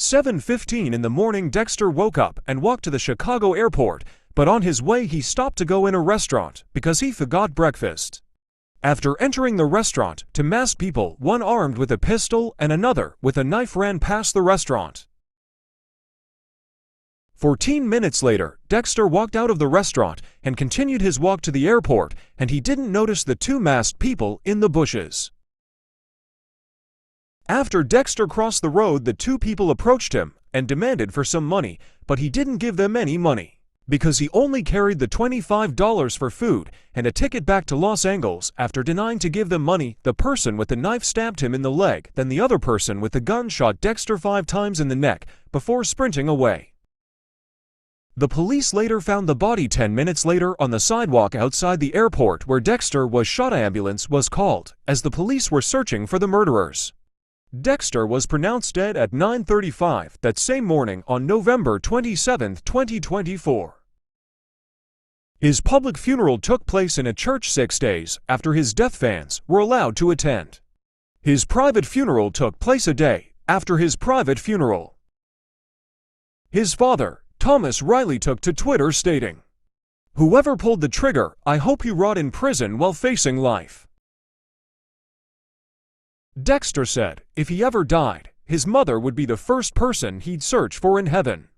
7:15 in the morning, Dexter woke up and walked to the Chicago airport, but on his way he stopped to go in a restaurant because he forgot breakfast. After entering the restaurant, two masked people, one armed with a pistol and another with a knife, ran past the restaurant. 14 minutes later, Dexter walked out of the restaurant and continued his walk to the airport, and he didn't notice the two masked people in the bushes. After Dexter crossed the road, the two people approached him and demanded for some money, but he didn't give them any money, because he only carried the $25 for food and a ticket back to Los Angeles. After denying to give them money, the person with the knife stabbed him in the leg, then the other person with the gun shot Dexter 5 times in the neck before sprinting away. The police later found the body 10 minutes later on the sidewalk outside the airport where Dexter was shot. An ambulance was called as the police were searching for the murderers. Dexter was pronounced dead at 9:35 that same morning on November 27, 2024. His public funeral took place in a church 6 days after his death. Fans were allowed to attend. His private funeral took place a day after his private funeral. His father, Thomas Riley, took to Twitter stating, "Whoever pulled the trigger, I hope you rot in prison while facing life." Dexter said if he ever died, his mother would be the first person he'd search for in heaven.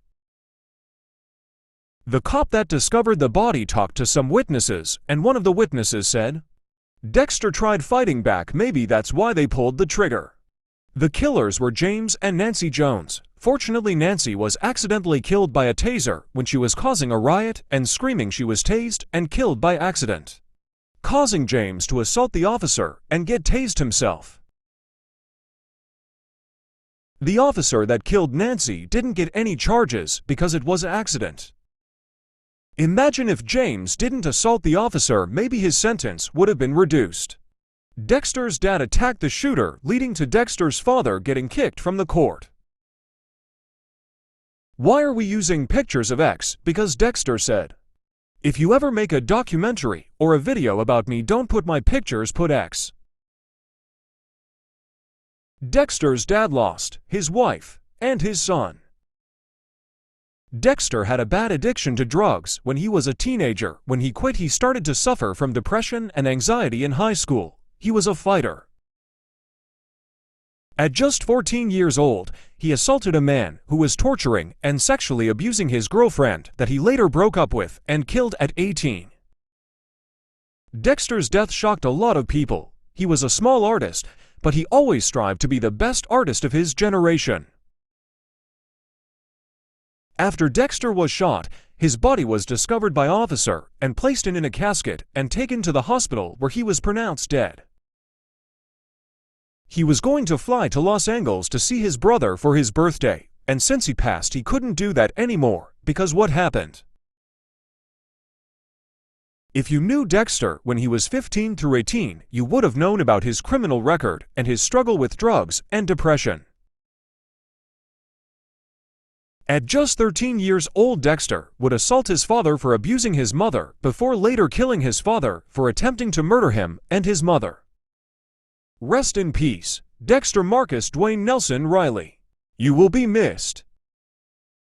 The cop that discovered the body talked to some witnesses, and one of the witnesses said, "Dexter tried fighting back, maybe that's why they pulled the trigger." The killers were James and Nancy Jones. Fortunately, Nancy was accidentally killed by a taser when she was causing a riot and screaming she was tased and killed by accident, causing James to assault the officer and get tased himself. The officer that killed Nancy didn't get any charges because it was an accident. Imagine if James didn't assault the officer, maybe his sentence would have been reduced. Dexter's dad attacked the shooter, leading to Dexter's father getting kicked from the court. Why are we using pictures of X? Because Dexter said, "If you ever make a documentary or a video about me, don't put my pictures, put X." Dexter's dad lost his wife and his son. Dexter had a bad addiction to drugs when he was a teenager. When he quit, he started to suffer from depression and anxiety in high school. He was a fighter. At just 14 years old, he assaulted a man who was torturing and sexually abusing his girlfriend that he later broke up with and killed at 18. Dexter's death shocked a lot of people. He was a small artist, but he always strived to be the best artist of his generation. After Dexter was shot, his body was discovered by officer and placed in a casket and taken to the hospital where he was pronounced dead. He was going to fly to Los Angeles to see his brother for his birthday, and since he passed, he couldn't do that anymore because what happened? If you knew Dexter when he was 15 through 18, you would have known about his criminal record and his struggle with drugs and depression. At just 13 years old, Dexter would assault his father for abusing his mother before later killing his father for attempting to murder him and his mother. Rest in peace, Dexter Marcus Dwayne Nelson Riley. You will be missed.